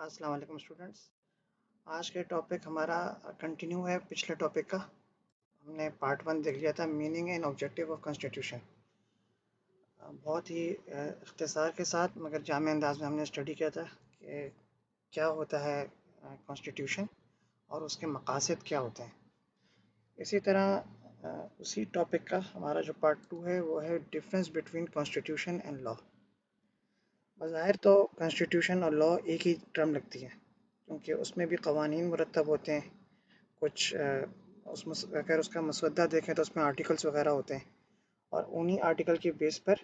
अस्सलाम वालेकुम स्टूडेंट्स। आज के टॉपिक हमारा कंटिन्यू है पिछले टॉपिक का। हमने पार्ट 1 देख लिया था, meaning and objective of constitution. बहुत ही इख्तिसार के साथ मगर जामे अंदाज में हमने स्टडी किया था कि क्या होता है कॉन्स्टिट्यूशन और उसके मकासद क्या होते हैं। इसी तरह उसी टॉपिक का हमारा जो पार्ट 2 है वो है difference between constitution and law. बज़ाहिर तो कॉन्स्टिट्यूशन और लॉ एक ही टर्म लगती है, क्योंकि उसमें भी कवानीन मुरतब होते हैं। कुछ अगर उसका मसवदा देखें तो उसमें आर्टिकल्स वगैरह होते हैं और उन्हीं आर्टिकल के बेस पर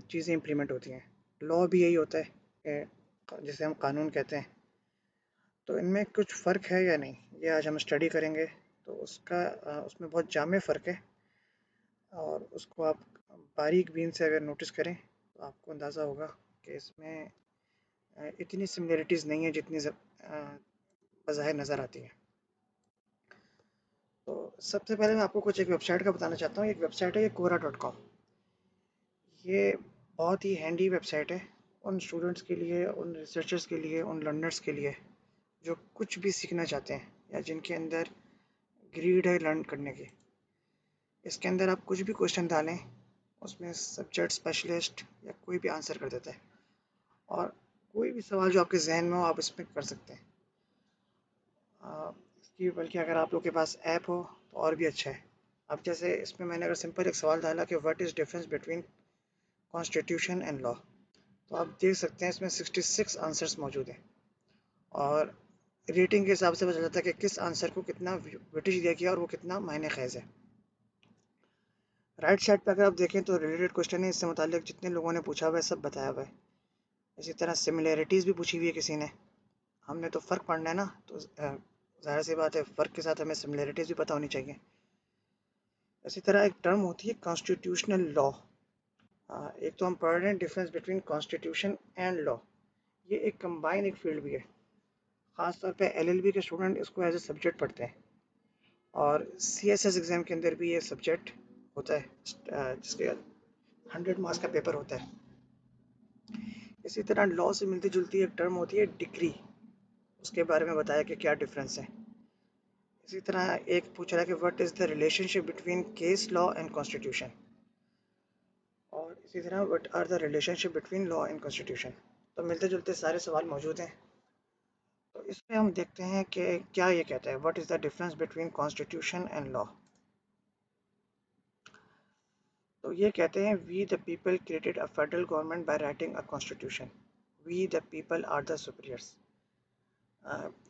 चीज़ें इम्प्लीमेंट होती हैं। लॉ भी यही होता है जिसे हम कानून कहते हैं। तो इनमें कुछ फ़र्क है या नहीं, ये आज हम स्टडी करेंगे। तो उसमें बहुत जामे फ़र्क है और उसको आप बारीक बीन से अगर नोटिस करें तो आपको अंदाज़ा होगा कि इसमें इतनी सिमिलरिटीज़ नहीं है जितनी बज़ाहिर नज़र आती है। तो सबसे पहले मैं आपको कुछ एक वेबसाइट का बताना चाहता हूँ। एक वेबसाइट है ये quora.com। ये बहुत ही हैंडी वेबसाइट है उन स्टूडेंट्स के लिए, उन रिसर्चर्स के लिए, उन लर्नर्स के लिए जो कुछ भी सीखना चाहते हैं या जिनके अंदर ग्रीड है लर्न करने की। इसके अंदर आप कुछ भी क्वेश्चन डालें, उसमें सब्जेक्ट स्पेशलिस्ट या कोई भी आंसर कर देता है और कोई भी सवाल जो आपके जहन में हो आप इसमें कर सकते हैं। इसकी बल्कि अगर आप लोग के पास ऐप हो तो और भी अच्छा है। अब जैसे इसमें मैंने अगर सिंपल एक सवाल डाला कि what is difference between constitution and law, तो आप देख सकते हैं इसमें 66 आंसर्स मौजूद हैं और रेटिंग के हिसाब से पता चलता है कि किस आंसर को कितना वेटेज दिया गया और वो कितना मायने ख़ेज़ है। राइट साइड पे अगर आप देखें तो रिलेटेड क्वेश्चन है, इससे मुताल्लिक जितने लोगों ने पूछा हुआ है सब बताया हुआ है। इसी तरह सिमिलैरिटीज़ भी पूछी हुई है किसी ने। हमने तो फ़र्क पढ़ना है ना, तो ज़ाहिर सी बात है फ़र्क के साथ हमें सिमिलैरिटीज़ भी पता होनी चाहिए। इसी तरह एक टर्म होती है कॉन्स्टिट्यूशनल लॉ। एक तो हम पढ़ रहे हैं difference between constitution and law. ये एक कंबाइन एक फील्ड भी है। ख़ास तौर पे एलएलबी के स्टूडेंट इसको एज ए सब्जेक्ट पढ़ते हैं और सीएसएस एग्ज़ाम के अंदर भी ये सब्जेक्ट होता है जिसके 100 मार्क्स का पेपर होता है। इसी तरह लॉ से मिलती जुलती एक टर्म होती है डिग्री, उसके बारे में बताया कि क्या डिफरेंस है। इसी तरह एक पूछ रहा है कि what is the relationship between case law and constitution, और इसी तरह what are the relationship between law and constitution. तो मिलते जुलते सारे सवाल मौजूद हैं। तो इसमें हम देखते हैं कि क्या ये कहता है, what is the difference between constitution and law. तो ये कहते हैं we the people created a federal government by writing a constitution, we the people are the superiors.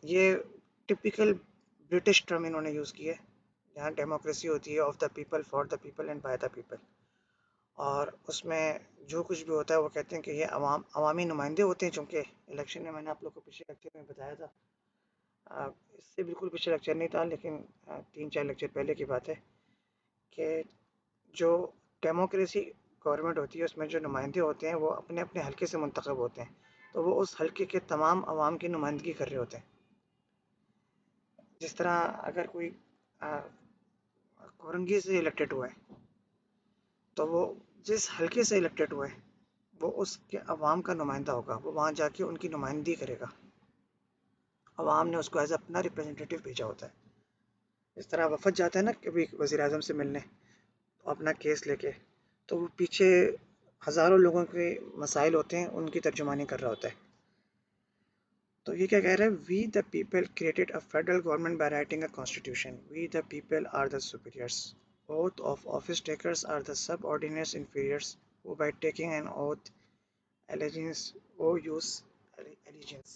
ये टिपिकल ब्रिटिश टर्म इन्होंने यूज़ की है, जहाँ डेमोक्रेसी होती है of the people, for the people and by the people. और उसमें जो कुछ भी होता है वो कहते हैं कि ये अवामी नुमाइंदे होते हैं। चूँकि इलेक्शन में मैंने आप लोग को पिछले लेक्चर में बताया था, इससे बिल्कुल पिछले लेक्चर नहीं था लेकिन 3-4 लेक्चर पहले की बात है कि जो डेमोक्रेसी गवर्नमेंट होती है उसमें जो नुमाइंदे होते हैं वो अपने अपने हल्के से मुंतखब होते हैं, तो वो उस हल्के के तमाम अवाम की नुमाइंदगी कर रहे होते हैं। जिस तरह अगर कोई कोरंगी से इलेक्टेड हुआ है तो वो जिस हल्के से इलेक्टेड हुआ है वो उसके अवाम का नुमाइंदा होगा, वो वहाँ जाके उनकी नुमाइंदगी करेगा। अवाम ने उसको एज अपना रिप्रेजेंटेटिव भेजा होता है। इस तरह वफद जाता है ना कभी वज़ीर आज़म से मिलने तो अपना केस लेके, तो वो पीछे हज़ारों लोगों के मसाइल होते हैं, उनकी तर्जुमानी कर रहा होता है। तो ये क्या कह रहा है, we the people created a federal government by writing a constitution, we the people are the superiors, oath of office takers are the subordinates inferiors who by taking an oath allegiance or use allegiance।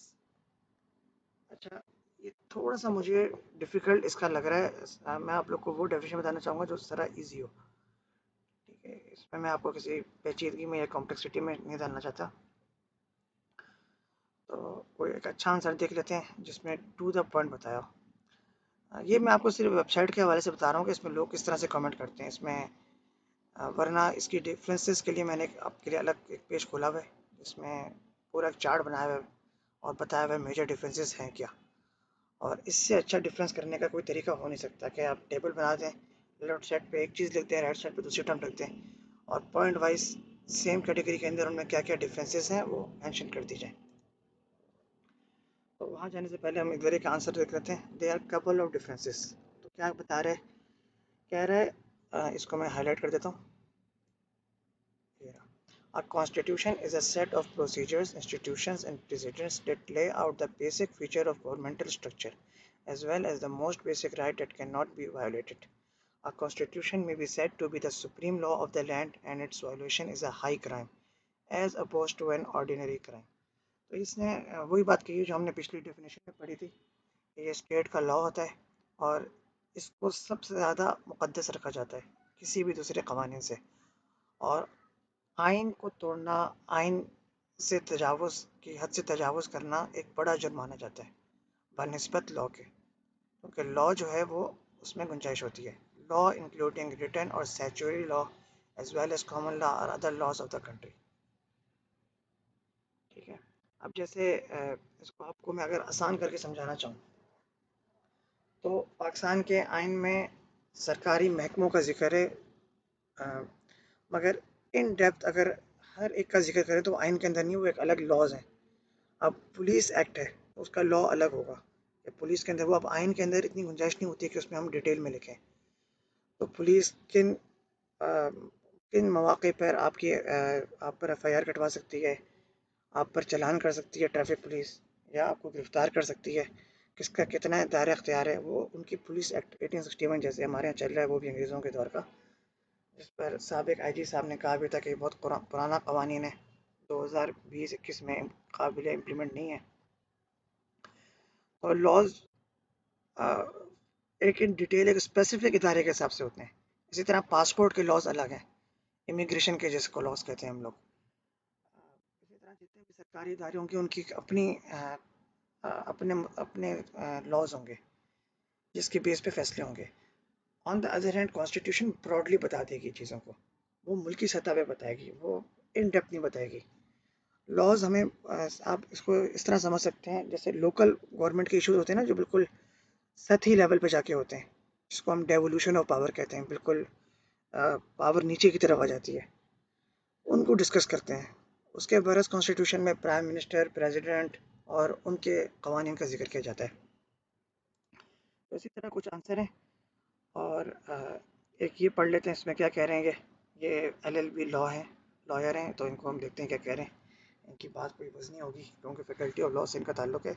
अच्छा, ये थोड़ा सा मुझे difficult इसका लग रहा है। मैं आप लोग को वो डेफिनेशन बताना चाहूँगा जो ज़रा इजी हो। ठीक है, इसमें मैं आपको किसी पेचीदगी में या कॉम्प्लेक्सिटी में नहीं डालना चाहता। तो कोई एक अच्छा आंसर देख लेते हैं जिसमें टू द पॉइंट बताया हो। ये मैं आपको सिर्फ वेबसाइट के हवाले से बता रहा हूँ कि इसमें लोग किस तरह से कमेंट करते हैं इसमें। वरना इसकी डिफरेंसेस के लिए मैंने आपके लिए अलग एक पेज खोला हुआ है जिसमें पूरा एक चार्ट बनाया हुआ है और बताया हुआ है मेजर डिफरेंसेस हैं क्या। और इससे अच्छा डिफरेंस करने का कोई तरीका हो नहीं सकता कि आप टेबल बना दें, लेफ्ट साइड पे एक चीज़ लिखते हैं, राइट साइड पे दूसरी टर्म लिखते हैं और पॉइंट वाइज सेम कैटेगरी के अंदर उनमें क्या क्या डिफरेंसेस हैं वो मेंशन कर दी जाए। तो वहाँ जाने से पहले हम इधर एक आंसर देख लेते हैं। They are couple of differences. तो क्या बता रहे हैं, कह रहे हैं इसको मैं हाईलाइट कर देता हूँ। A constitution is a set of procedures, institutions, and precedents that lay out the basic feature of governmental structure, as well as the most basic right that cannot be violated. A constitution may be said to be the supreme law of the land, and its violation is a high crime, as opposed to an ordinary crime. तो इसने वही बात कही है जो हमने पिछली definition में पढ़ी थी। ये स्टेट का लॉ होता है और इसको सबसे ज़्यादा मुकद्दस रखा जाता है किसी भी दूसरे कवानीन से। और आइन को तोड़ना, आइन से तजावुज़ की हद से तजावुज़ करना एक बड़ा जुर्म माना जाता है बनिस्बत लॉ के, क्योंकि लॉ जो है वो उसमें गुंजाइश होती है। लॉ इंक्लूडिंग रिटन और statutory law as well as common law और other laws of the country. ठीक है। अब जैसे इसको आपको मैं अगर आसान करके समझाना चाहूँ तो पाकिस्तान के आइन में सरकारी महकमों का जिक्र है, मगर इन डेप्थ अगर हर एक का जिक्र करें तो आइन के अंदर नहीं, वो एक अलग लॉज हैं। अब पुलिस एक्ट है, उसका लॉ अलग होगा कि पुलिस के अंदर वो, अब आइन के अंदर इतनी गुंजाइश नहीं होती कि उसमें हम डिटेल में लिखें। तो पुलिस किन मौके पर आप पर एफआईआर कटवा सकती है, आप पर चालान कर सकती है ट्रैफिक पुलिस, या आपको गिरफ्तार कर सकती है, किसका कितना दायरा अख्तियार है, वो उनकी पुलिस एक्ट 1861 जैसे हमारे यहाँ चल रहा है, वो भी अंग्रेज़ों के दौर का, जिस पर साबिक आईजी साहब ने कहा भी था कि बहुत पुराना कवानीन है, 2020-21 में काबिल इम्प्लीमेंट नहीं है। और लॉज एक इन डिटेल एक स्पेसिफिक इदारे के हिसाब से होते हैं। इसी तरह पासपोर्ट के लॉज अलग हैं, इमिग्रेशन के जिसको लॉज कहते हैं हम लोग। इसी तरह जितने भी सरकारी इदारे होंगे उनकी अपनी अपने अपने लॉज होंगे जिसके बेस पे फैसले होंगे। On the other hand constitution broadly बता देगी चीज़ों को, वो मुल्की सतह पे बताएगी, वो इन डेप्थ नहीं बताएगी। लॉज हमें आप इसको इस तरह समझ सकते हैं जैसे लोकल गवर्नमेंट के इश्यूज होते हैं ना, जो बिल्कुल सतही लेवल पे जाके होते हैं, जिसको हम डेवोल्यूशन ऑफ पावर कहते हैं, बिल्कुल पावर नीचे की तरफ आ जाती है, उनको डिस्कस करते हैं। उसके बरस कॉन्स्टिट्यूशन में प्राइम मिनिस्टर, प्रेसिडेंट और उनके कवानीन का जिक्र किया जाता है। तो इसी तरह कुछ आंसर हैं। और एक ये पढ़ लेते हैं, इसमें क्या कह रहे हैं ये एलएलबी लॉ है, लॉयर हैं, तो इनको हम देखते हैं क्या कह रहे हैं। इनकी बात कोई वजनी होगी क्योंकि फैकल्टी ऑफ लॉ से इनका ताल्लुक है।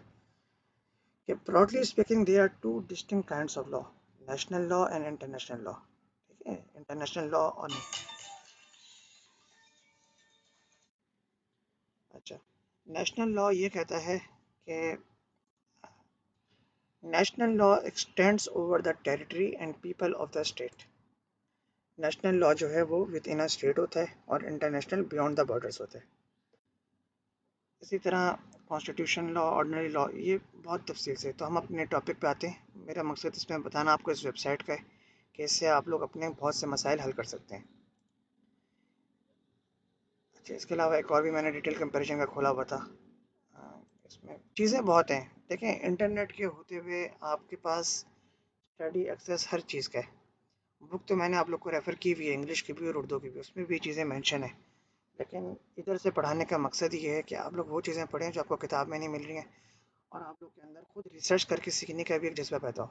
कि broadly speaking there are two distinct kinds of law, national law and international law. ठीक है, इंटरनेशनल लॉ और अच्छा, नेशनल लॉ ये कहता है कि national law x tends over the territory and people of the state. National law जो है वो विद इन अ स्टेट होता है और इंटरनेशनल बियॉन्ड द बॉर्डर्स होता है। इसी तरह कॉन्स्टिट्यूशन लॉ, ऑर्डिनरी लॉ, ये बहुत तफसील से। तो हम अपने टॉपिक पे आते हैं। मेरा मकसद इसमें बताना आपको इस वेबसाइट का है कि इससे आप लोग अपने बहुत से मसाइल हल कर सकते हैं। अच्छा, इसके अलावा एक और भी मैंने डिटेल कंपैरिजन का खोला हुआ था। इसमें चीज़ें बहुत हैं। देखें, इंटरनेट के होते हुए आपके पास स्टडी एक्सेस हर चीज़ का है। बुक तो मैंने आप लोग को रेफ़र की हुई है, इंग्लिश की भी और उर्दू की भी, उसमें भी चीज़ें मेंशन है। लेकिन इधर से पढ़ाने का मकसद ये है कि आप लोग वो चीज़ें पढ़ें जो आपको किताब में नहीं मिल रही हैं, और आप लोग के अंदर खुद रिसर्च करके सीखने का भी एक जज्बा पैदा हो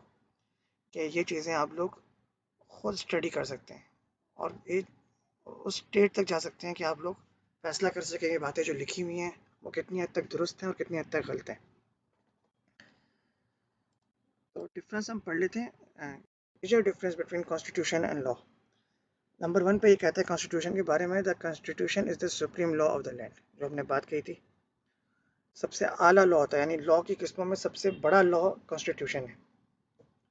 कि ये चीज़ें आप लोग खुद स्टडी कर सकते हैं और एक उस स्टेट तक जा सकते हैं कि आप लोग फैसला कर सकें ये बातें जो लिखी हुई हैं वो कितनी हद तक दुरुस्त हैं और कितनी हद तक गलत हैं। तो डिफरेंस हम पढ़ लेते हैं। Major difference between constitution and law. Number 1 पे ये कहता है कॉन्स्टिट्यूशन के बारे में, the constitution is the supreme law of the land, जो हमने बात की थी। सबसे आला लॉ होता है, यानी लॉ की किस्मों में सबसे बड़ा लॉ कॉन्स्टिट्यूशन है।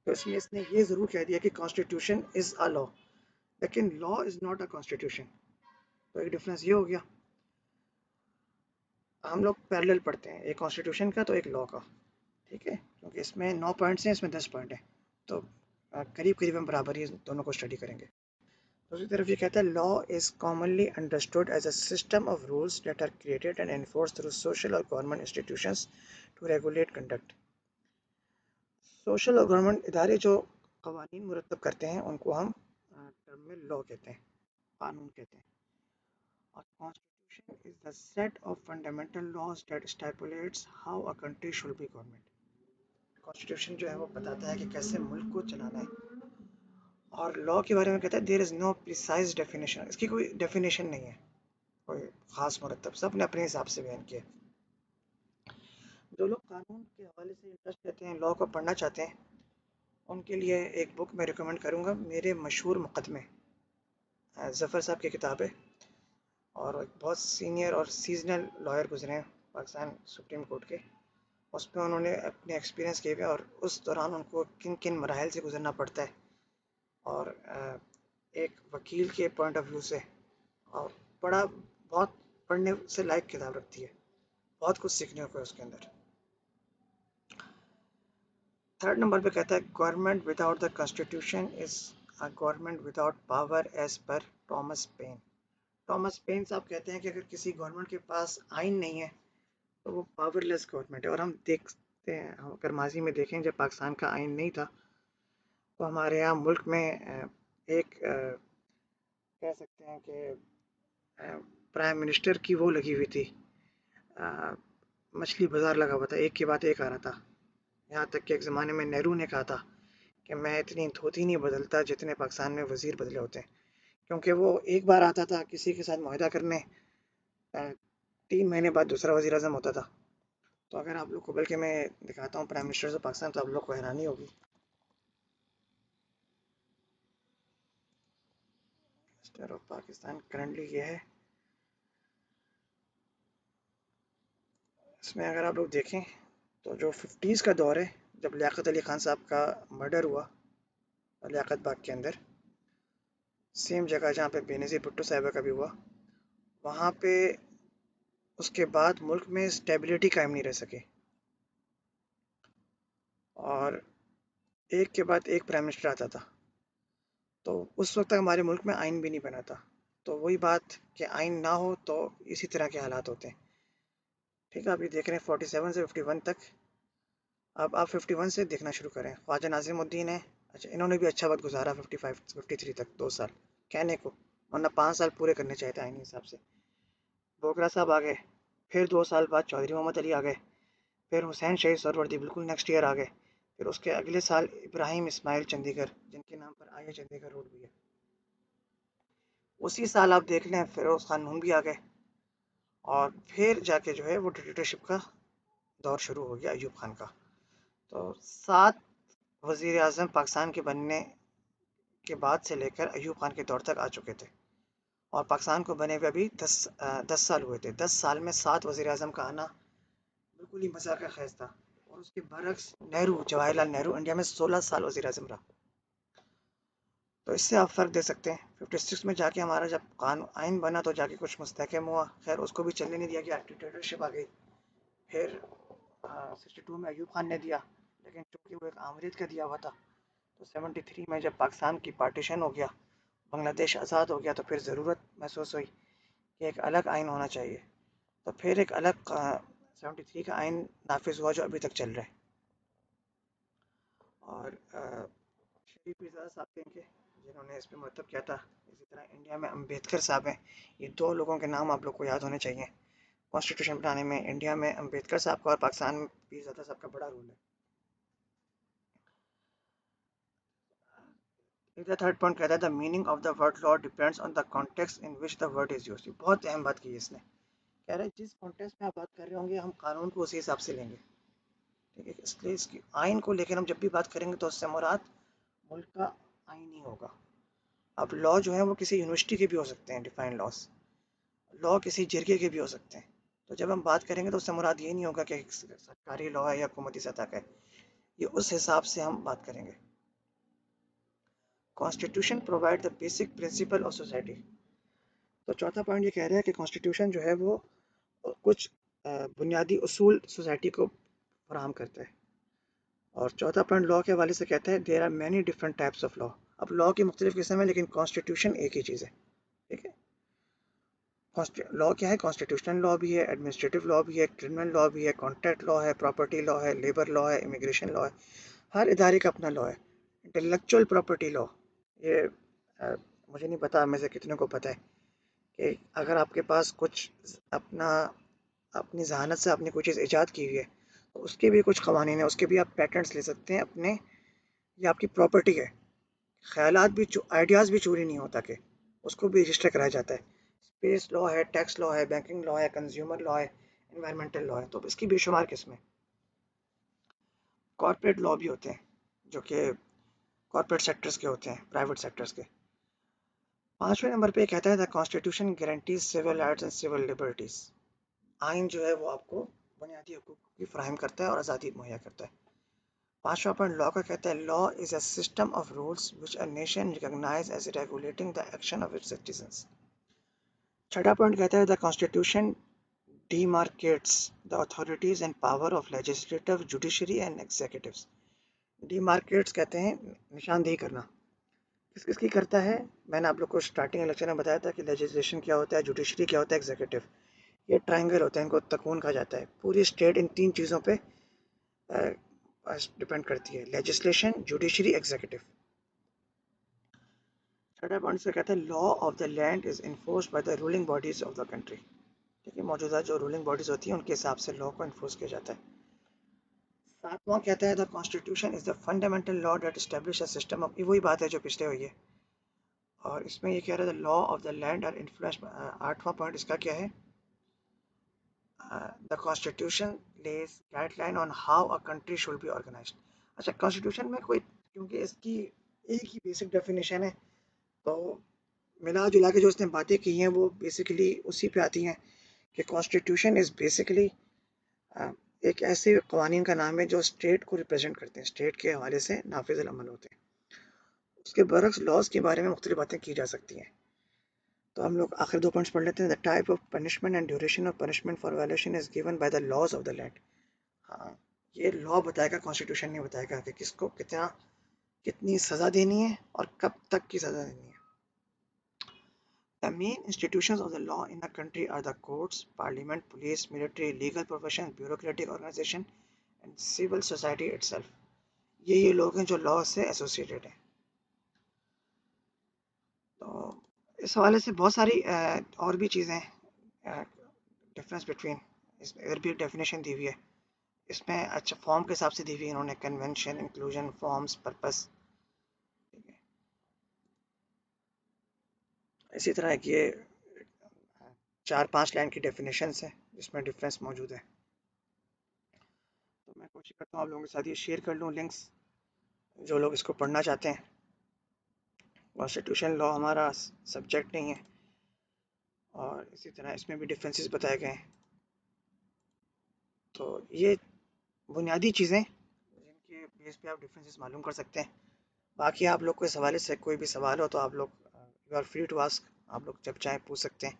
तो इसमें इसने ये ज़रूर कह दिया कि कॉन्स्टिट्यूशन इज़ अ लॉ, लेकिन law is not a constitution. तो एक डिफरेंस ये हो गया। हम लोग पैरेलल पढ़ते हैं, एक कॉन्स्टिट्यूशन का तो एक लॉ का। ठीक है, क्योंकि इसमें 9 पॉइंट्स हैं, इसमें 10 पॉइंट हैं, तो करीब करीब हम बराबर ही दोनों को स्टडी करेंगे। दूसरी तरफ ये कहता है law is commonly understood as a system of rules that are created and enforce through social और government institutions to regulate conduct. Social और गवर्नमेंट इदारे जो कवानीन मुरतब करते हैं उनको हम टर्म में लॉ कहते हैं, कानून कहते हैं। और Constitution is the set of fundamental laws that stipulates how a country should be governed. Constitution जो है वो बताता है कि कैसे मुल्क को चलाना है, और लॉ के बारे में कहता है there is no precise definition, इसकी कोई डेफिनेशन नहीं है, कोई ख़ास मुरतब, सब ने अपने हिसाब से बयान किया। जो लोग कानून के हवाले से इंटरेस्ट लेते हैं, लॉ को पढ़ना चाहते हैं, उनके लिए एक बुक मैं रिकमेंड करूँगा, मेरे मशहूर मुकदमे, ज़फ़र साहब की किताब है, और एक बहुत सीनियर और सीजनल लॉयर गुजरे हैं पाकिस्तान सुप्रीम कोर्ट के। उसमें उन्होंने अपने एक्सपीरियंस किए हुए और उस दौरान उनको किन किन मराहल से गुजरना पड़ता है, और एक वकील के पॉइंट ऑफ व्यू से, और बड़ा बहुत पढ़ने से लायक किताब रखती है, बहुत कुछ सीखने को है उसके अंदर। थर्ड नंबर पे कहता है government without the constitution is a government without power as per Thomas Paine. Thomas Paine साहब कहते हैं कि अगर किसी गवर्नमेंट के पास आइन नहीं है तो वो पावरलेस गवर्नमेंट है। और हम देखते हैं, हम अगर माजी में देखें जब पाकिस्तान का आइन नहीं था तो हमारे यहाँ मुल्क में एक कह सकते हैं कि प्राइम मिनिस्टर की वो लगी हुई थी, मछली बाजार लगा हुआ था, एक के बाद एक आ रहा था। यहाँ तक कि एक ज़माने में नेहरू ने कहा था कि मैं इतनी धोती नहीं बदलता जितने पाकिस्तान में वज़ीर बदले होते हैं, क्योंकि वो एक बार आता था किसी के साथ मुआहदा करने, 3 महीने बाद दूसरा वज़ीर आज़म होता था। तो अगर आप लोग को बल्कि मैं दिखाता हूँ प्राइम मिनिस्टर ऑफ पाकिस्तान, तो आप लोग को हैरानी होगी। मिनिस्टर ऑफ पाकिस्तान करंटली ये है, इसमें अगर आप लोग देखें तो जो 50s का दौर है, जब लियाकत अली ख़ान साहब का मर्डर हुआ लियाकत बाग के अंदर, सेम जगह जहाँ पे बेनज़ीर भुट्टो साहिबा का भी हुआ, वहाँ पे उसके बाद मुल्क में स्टेबिलिटी कायम नहीं रह सकी, और एक के बाद एक प्राइम मिनिस्टर आता था। तो उस वक्त तक हमारे मुल्क में आइन भी नहीं बना था। तो वही बात कि आइन ना हो तो इसी तरह के हालात होते हैं। ठीक है, आप ये देख रहे हैं 47 से 51 तक। अब आप 51 से देखना शुरू करें, ख्वाजा नाज़िमुद्दीन है, अच्छा इन्होंने भी अच्छा वक्त गुजारा 55 53 तक, 2 साल कहने को, वरना 5 साल पूरे करने चाहिए थे आइनी हिसाब से। बोगरा साहब आ गए, फिर 2 साल बाद चौधरी मोहम्मद अली आ गए, फिर हुसैन शहीद सरवर्दी बिल्कुल नेक्स्ट ईयर आ गए, फिर उसके अगले साल इब्राहिम इस्माइल चंडीगढ़, जिनके नाम पर आई चंडीगढ़ रोड भी है। उसी साल आप देख लें फिरोज खान नून भी आ गए, और फिर जाके जो है वो डिक्टेटरशिप का दौर शुरू हो गया अयूब खान का। तो 7 वज़ीर आज़म पाकिस्तान के बनने के बाद से लेकर अयूब खान के दौर तक आ चुके थे, और पाकिस्तान को बने हुए अभी 10 साल हुए थे। 10 साल में 7 वज़ीर आज़म का आना बिल्कुल ही मजाक का ख़ैज़ था। और उसके बरक्स नेहरू, जवाहरलाल नेहरू इंडिया में 16 साल वज़ीर आज़म रहा। तो इससे आप फ़र्क दे सकते हैं। 56 में जाके हमारा जब कानून आइन बना तो जाके कुछ मुस्तहकम हुआ, खैर उसको भी चलने नहीं दिया गया, डिक्टेटरशिप आ गई। फिर 62 में अयूब खान ने दिया, लेकिन चूँकि वो एक आमरीत का दिया हुआ था, तो 73 में जब पाकिस्तान की पार्टीशन हो गया, बांग्लादेश आज़ाद हो गया, तो फिर ज़रूरत महसूस हुई कि एक अलग आइन होना चाहिए। तो फिर एक अलग 73 का आइन नाफिज हुआ जो अभी तक चल रहा है। और शरीफ मिर्ज़ा साहब थे जिन्होंने इस पर मतलब किया था। इसी तरह इंडिया में अम्बेडकर साहब हैं, ये 2 लोगों के नाम आप लोग को याद होने चाहिए कॉन्स्टिट्यूशन बनाने में। इंडिया में अम्बेडकर साहब का और पाकिस्तान में पीरज़ादा साहब का बड़ा रोल है। इधर थर्ड पॉइंट कहता है the meaning of the word law depends on the context in which the word is used. बहुत अहम बात की है इसने, कह रहा है जिस कॉन्टेक्स्ट में आप बात कर रहे होंगे हम कानून को उसी हिसाब से लेंगे। ठीक है, इसलिए इसकी आइन को लेकर हम जब भी बात करेंगे तो उससे मुराद मुल्क का आइन ही होगा। अब लॉ जो है वो किसी यूनिवर्सिटी के भी हो सकते हैं, डिफाइंड लॉस, लॉ किसी जरिए के भी हो सकते हैं। तो जब हम बात करेंगे तो उससे मुराद ये नहीं होगा कि सरकारी लॉ है या हुकूमती सतह का है, ये उस हिसाब से हम बात करेंगे। Constitution provide the basic principle of society. तो चौथा पॉइंट ये कह रहा है कि कॉन्स्टिट्यूशन जो है वो कुछ बुनियादी उसूल सोसाइटी को फराहम करता है। और चौथा पॉइंट लॉ के हवाले से कहता है there are many different types of law. अब लॉ की मुख्तलिफ किस्म है, लेकिन कॉन्स्टिट्यूशन एक ही चीज़ है। ठीक है, लॉ क्या है? कॉन्स्टिट्यूशनल लॉ भी है, एडमिनिस्ट्रेटिव लॉ भी है, क्रिमिनल लॉ भी है, कॉन्ट्रैक्ट लॉ है, प्रॉपर्टी लॉ है, लेबर लॉ है, इमिग्रेशन लॉ है। हर इदारे का अपना लॉ है। इंटेलेक्चुअल प्रॉपर्टी लॉ, ये मुझे नहीं पता में से कितने को पता है कि अगर आपके पास कुछ अपना अपनी जहानत से आपने कोई चीज़ ईजाद की हुई है तो उसके भी कुछ कवानीन है, उसके भी आप पेटेंट्स ले सकते हैं अपने, ये आपकी प्रॉपर्टी है। ख्यालात भी आइडियाज़ भी चोरी नहीं होता कि उसको भी रजिस्टर कराया जाता है। स्पेस लॉ है, टैक्स लॉ है, बैंकिंग लॉ है, कंज्यूमर लॉ है, इन्वायरमेंटल लॉ है, तो इसकी बेशुमार किस्में। कॉर्पोरेट लॉ भी होते हैं जो कि कॉर्पोरेट सेक्टर्स के होते हैं, प्राइवेट सेक्टर्स के। 5वें नंबर पे कहता है the constitution guarantees civil rights and civil liberties. आइन जो है वो आपको बुनियादी हकूक की फराहम करता है और आज़ादी मुहैया करता है। 5वां पॉइंट लॉ का कहता है law is a system of rules which a nation recognize as regulating the action of its citizens. 6वां पॉइंट कहता है the constitution demarcates the authorities and power of legislative, judiciary and executives. Demarcates कहते हैं निशानदेही करना। किस किस की करता है? मैंने आप लोग को स्टार्टिंग लेक्चर में बताया था कि लेजिस्लेशन क्या होता है, जुडिशरी क्या होता है, एग्जीक्यूटिव। ये ट्रायंगल होता है, इनको तकून कहा जाता है। पूरी स्टेट इन 3 चीज़ों पे डिपेंड करती है, लेजिस्लेशन, जुडिशरी, एग्जीक्यूटिव। 6वां पॉइंट से कहता है law of the land is enforced by the ruling bodies of the country. ठीक है, मौजूदा जो रूलिंग बॉडीज होती हैं उनके हिसाब से लॉ को इन्फोर्स किया जाता है। 7वां कहता है the constitution is the fundamental law that establish a system of, वही बात है जो पिछले हुई है। और इसमें ये कह रहा है the law of the land are influence. 8वां पॉइंट इसका क्या है? The constitution lays guideline on how a country should be organized. अच्छा, कॉन्स्टिट्यूशन में कोई, क्योंकि इसकी एक ही बेसिक डेफिनेशन है, तो मिला जुला के जो इसने बातें की हैं वो बेसिकली उसी पे आती हैं कि कॉन्स्टिट्यूशन इज़ बेसिकली एक ऐसे कवानीन का नाम है जो स्टेट को रिप्रेजेंट करते हैं, स्टेट के हवाले से नाफिज अमल होते हैं। उसके बरक्स लॉज के बारे में मुख्तलिफ बातें की जा सकती हैं। तो हम लोग आखिर 2 पॉइंट्स पढ़ लेते हैं। The type of punishment and duration of punishment for violation is given by the laws of the land. हाँ, ये लॉ बताएगा, कॉन्स्टिट्यूशन नहीं बताएगा कि किसको कितना कितनी सज़ा देनी है और कब तक की सज़ा देनी है। The main institutions of the law in a country are the courts, parliament, police, military, legal profession, bureaucratic organization and civil society itself. ये लोग हैं जो लॉ से एसोसिएटेड हैं। तो इस हवाले से बहुत सारी और भी चीज़ें हैं, डिफरेंस बिटवीन, इसमें इधर भी डेफिनेशन दी हुई है। इसमें अच्छा फॉर्म के हिसाब से दी हुई है इन्होंने, कन्वेंशन, इंक्लूजन, फॉर्म्स, पर्पस। ठीक है, इसी तरह ये 4-5 लाइन की डेफिनेशंस हैं जिसमें डिफरेंस मौजूद है। तो मैं कोशिश करता हूँ आप लोगों के साथ ये शेयर कर लूँ लिंक्स, जो लोग इसको पढ़ना चाहते हैं। कॉन्स्टिट्यूशन लॉ हमारा सब्जेक्ट नहीं है और इसी तरह इसमें भी डिफरेंसेस बताए गए हैं। तो ये बुनियादी चीज़ें जिनके बेस पे आप डिफरेंसेस मालूम कर सकते हैं। बाकी आप लोग को इस हवाले से कोई भी सवाल हो तो आप लोग you are free to ask, आप लोग जब चाहें पूछ सकते हैं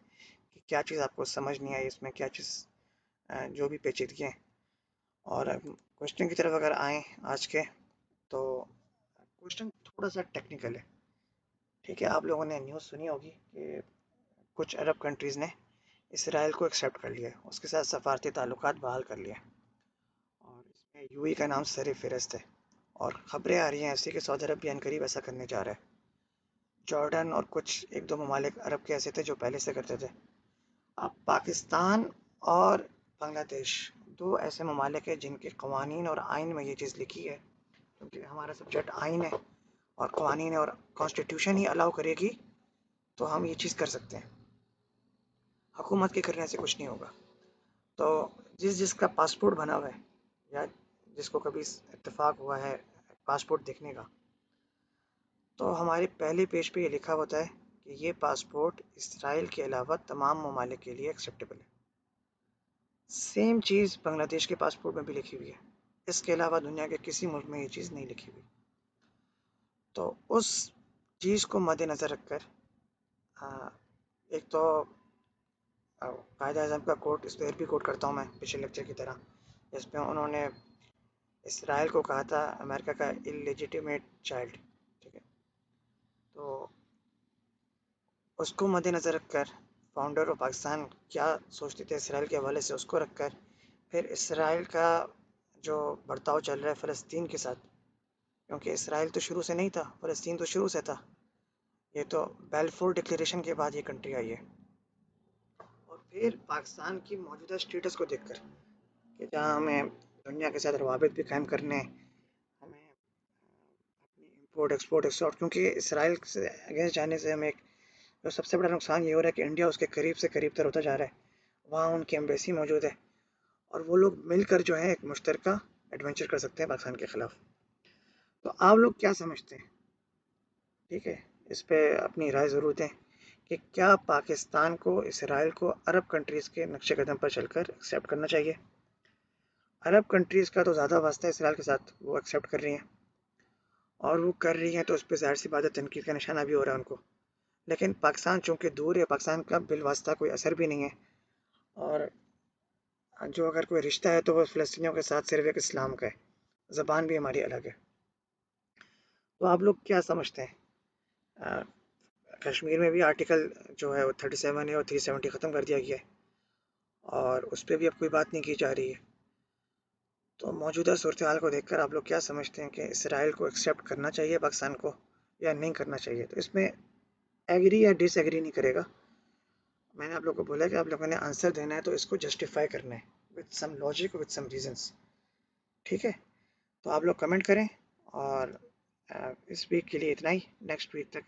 कि क्या चीज़ आपको समझ नहीं आई इसमें, क्या चीज़ जो भी पेचीदगी हैं। और क्वेश्चन की तरफ अगर आएँ आज के, तो क्वेश्चन थोड़ा सा टेक्निकल है। ठीक है, आप लोगों ने न्यूज़ सुनी होगी कि कुछ अरब कंट्रीज़ ने इसराइल को एक्सेप्ट कर लिया है, उसके साथ सफारती ताल्लुकात बहाल कर लिए। और इसमें यूएई का नाम सर फ़हरिस्त है और ख़बरें आ रही हैं ऐसी कि सऊदी अरब भी अनकरीब ऐसा करने जा रहा है। जॉर्डन और कुछ 1-2 ममालिक अरब के ऐसे थे जो पहले से करते थे। अब पाकिस्तान और बांग्लादेश 2 ऐसे ममालिक हैं जिनके कवानीन और आइन में ये चीज़ लिखी है, क्योंकि हमारा सब्जेक्ट आइन है और कवानीन है और कॉन्स्टिट्यूशन ही अलाउ करेगी तो हम ये चीज़ कर सकते हैं। हुकूमत के करने से कुछ नहीं होगा। तो जिसका पासपोर्ट बना हुआ है या जिसको कभी इत्तेफाक हुआ है पासपोर्ट देखने का, तो हमारे पहले पेज पे ये लिखा होता है कि ये पासपोर्ट इसराइल के अलावा तमाम ममालिक के लिए एक्सेप्टेबल है। सेम चीज़ बांग्लादेश के पासपोर्ट में भी लिखी हुई है। इसके अलावा दुनिया के किसी मुल्क में ये चीज़ नहीं लिखी हुई। तो उस चीज़ को मद्देनज़र रखकर एक तो कायदा आज़म का कोट, इस पर भी कोट करता हूँ मैं पिछले लेक्चर की तरह, जिसमें उन्होंने इसराइल को कहा था अमेरिका का इलेजिटिमेट चाइल्ड। ठीक है, तो उसको मद्देनज़र रखकर फाउंडर ऑफ पाकिस्तान क्या सोचते थे इसराइल के हवाले से, उसको रखकर फिर इसराइल का जो बर्ताव चल रहा है फ़लस्तीन के साथ, क्योंकि इसराइल तो शुरू से नहीं था, फ़लस्तीन तो शुरू से था। ये तो बेल्फोर डिक्लेरेशन के बाद ये कंट्री आई है। फिर पाकिस्तान की मौजूदा स्टेटस को देखकर कि जहाँ हमें दुनिया के साथ रवाबित भी कायम करने हैं, हमें अपनी इंपोर्ट एक्सपोर्ट एक्सपोर्ट, क्योंकि इसराइल से अगेंस्ट जाने से हमें एक जो सबसे बड़ा नुकसान ये हो रहा है कि इंडिया उसके करीब से करीब तर होता जा रहा है। वहाँ उनकी एम्बेसी मौजूद है और वो लोग मिलकर जो है एक मुश्तरका एडवेंचर कर सकते हैं पाकिस्तान के खिलाफ। तो आप लोग क्या समझते हैं? ठीक है, इस पे अपनी राय ज़रूर दें कि क्या पाकिस्तान को इसराइल को अरब कंट्रीज़ के नक्शे कदम पर चलकर एक्सेप्ट करना चाहिए? अरब कंट्रीज़ का तो ज़्यादा वास्ता है इसराइल के साथ, वो एक्सेप्ट कर रही हैं और वो कर रही हैं तो उस पर ज़ाहिर सी बात है तनकीद का निशाना भी हो रहा है उनको। लेकिन पाकिस्तान चूँकि दूर है, पाकिस्तान का बिलवास्ता कोई असर भी नहीं है और जो अगर कोई रिश्ता है तो वो फ़लस्तीनियों के साथ सिर्फ एक इस्लाम का है, ज़बान भी हमारी अलग है। तो आप लोग क्या समझते हैं? अ, कश्मीर में भी आर्टिकल जो है वो 37 है और 370 ख़त्म कर दिया गया है और उस पर भी अब कोई बात नहीं की जा रही है। तो मौजूदा सूरत हाल को देखकर आप लोग क्या समझते हैं कि इसराइल को एक्सेप्ट करना चाहिए पाकिस्तान को या नहीं करना चाहिए? तो इसमें एग्री या डिसएग्री नहीं करेगा। मैंने आप लोगों को बोला कि आप लोगों ने आंसर देना है तो इसको जस्टिफाई करना है with some logic with some reasons. ठीक है, तो आप लोग कमेंट करें और इस वीक के लिए इतना ही। नेक्स्ट वीक तक